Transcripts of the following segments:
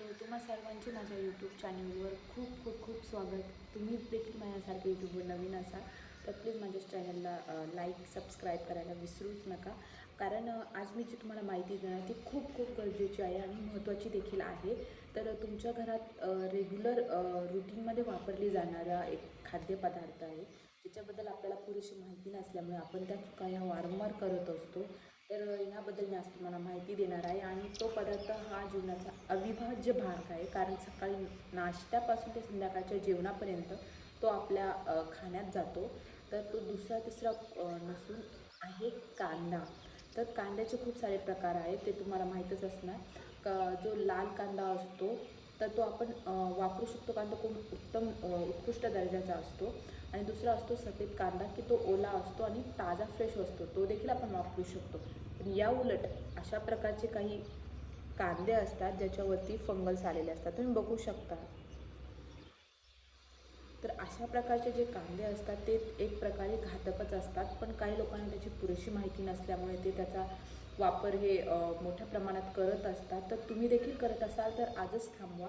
तुम्हा सर्वांचे माझ्या यूट्यूब चॅनलवर खूप खूप खूप स्वागत. तुम्ही देखील माझ्यासारखे यूट्यूबवर नवीन असाल तर प्लीज माझ्या चॅनलला लाईक सबस्क्राईब करायला विसरूच नका. कारण आज मी जी तुम्हाला माहिती देणार ती खूप खूप गरजेची आहे आणि महत्त्वाची देखील आहे. तर तुमच्या घरात रेग्युलर रुटीनमध्ये वापरली जाणारा एक खाद्यपदार्थ आहे, ज्याच्याबद्दल आपल्याला पुरेशी माहिती नसल्यामुळे आपण त्या चुका ह्या वारंवार करत असतो. तर ह्याबद्दल मी आज तुम्हाला माहिती देणार आहे आणि तो पदार्थ हा जीवनाचा अविभाज्य भाग आहे. कारण सकाळी नाश्त्यापासून ते संध्याकाळच्या जेवणापर्यंत तो आपल्या खाण्यात जातो. तर तो दुसरा तिसरा नसून आहे कांदा. तर कांद्याचे खूप सारे प्रकार आहेत, ते तुम्हाला माहीतच असणार. जो लाल कांदा असतो तर तो आपण वापरू शकतो, कारण तो खूप उत्कृष्ट दर्जाचा असतो. आणि दुसरा असतो सफेद कांदा, की तो ओला असतो आणि ताजा फ्रेश असतो, तो देखील आपण वापरू शकतो. पण या उलट अशा प्रकारचे काही कांदे असतात ज्याच्यावरती फंगल्स आलेले असतात, तुम्ही बघू शकता. तर अशा प्रकारचे जे कांदे असतात ते एक प्रकारे घातकच असतात. पण काही लोकांना त्याची पुरेशी माहिती नसल्यामुळे ते त्याचा वापर हे मोठ्या प्रमाणात करत असतात. तर तुम्ही देखील करत असाल तर आजच थांबवा.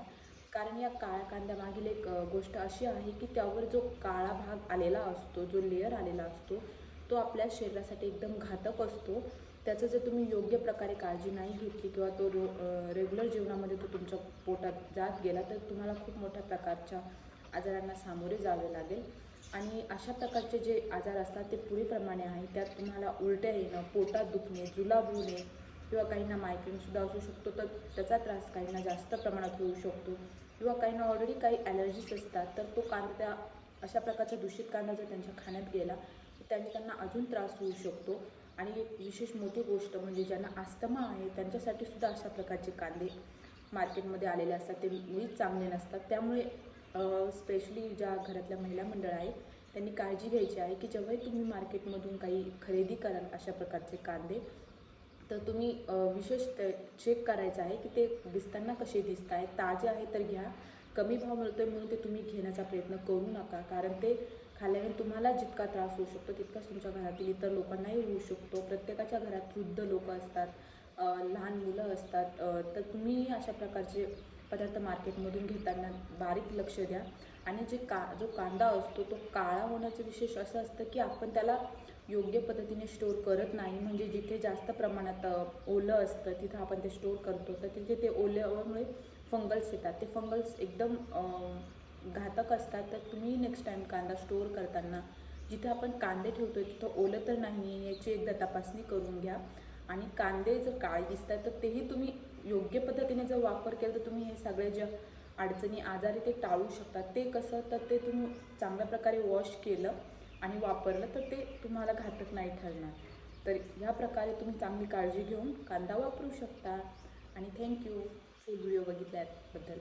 कारण या काळ्या कांद्यामागील एक गोष्ट अशी आहे की त्यावर जो काळा भाग आलेला असतो, जो लेयर आलेला असतो, तो आपल्या शरीरासाठी एकदम घातक असतो. त्याचं जर तुम्ही योग्य प्रकारे काळजी नाही घेतली किंवा तो रेग्युलर जीवनामध्ये तो तुमच्या पोटात जात गेला तर तुम्हाला खूप मोठ्या प्रकारच्या आजारांना सामोरे जावे लागेल. आणि अशा प्रकारचे जे आजार असतात ते पुढीलप्रमाणे आहे. त्यात तुम्हाला उलट्या येणं, पोटात दुखणे, जुलाब होणे किंवा काहींना मायग्रेनसुद्धा असू शकतो. तर त्याचा त्रास काहींना जास्त प्रमाणात होऊ शकतो किंवा काहींना ऑलरेडी काही ॲलर्जीज असतात. तर तो कांदा त्या अशा प्रकारचा दूषित कांदा जर त्यांच्या खाण्यात गेला तर त्यांना अजून त्रास होऊ शकतो. आणि एक विशेष मोठी गोष्ट म्हणजे ज्यांना अस्थमा आहे त्यांच्यासाठी सुद्धा अशा प्रकारचे कांदे मार्केटमध्ये आलेले असतात, ते मुळीच चांगले नसतात. त्यामुळे स्पेशली ज्या घरातल्या महिला मंडळ आहेत त्यांनी काळजी घ्यायची आहे की जेव्हाही तुम्ही मार्केटमधून काही खरेदी कराल अशा प्रकारचे कांदे, तर तुम्ही विशेष चेक करायचं आहे की ते दिसताना कसे दिसत आहेत. ताजे आहे तर घ्या, कमी भाव मिळतो आहे म्हणून ते तुम्ही घेण्याचा प्रयत्न करू नका. कारण ते खाल्ल्याने तुम्हाला जितका त्रास होऊ शकतो तितकाच तुमच्या घरातील इतर लोकांनाही होऊ शकतो. प्रत्येकाच्या घरात वृद्ध लोक असतात, लहान मुलं असतात. तर तुम्ही अशा प्रकारचे पदार्थ मार्केटमधून घेताना बारीक लक्ष द्या. आणि जो कांदा असतो तो काळा होण्याचं विशेष असं असतं की आपण त्याला योग्य पद्धतीने स्टोअर करत नाही. म्हणजे जिथे जास्त प्रमाणात ओलं असतं तिथं आपण ते स्टोअर करतो, तर तिथे ते ओल्यामुळे फंगल्स येतात. ते फंगल्स एकदम घातक असतात. तर तुम्ही नेक्स्ट टाईम कांदा स्टोअर करताना जिथे आपण कांदे ठेवतो आहे तिथं ओलं तर नाही आहे याची एकदा तपासणी करून घ्या. आणि कांदे जर काळे दिसतात तर तेही तुम्ही योग्य पद्धतीने जर वापर केला तर तुम्ही हे सगळे ज्या अडचणी आजारी ते टाळू शकतात. ते कसं, तर ते तुम्ही चांगल्या प्रकारे वॉश केलं आणि वापरलं तर ते तुम्हाला घातक नाही ठरणार. तर ह्या प्रकारे तुम्ही चांगली काळजी घेऊन कांदा वापरू शकता. आणि थँक्यू फुल व्हिडिओ बघितल्याबद्दल.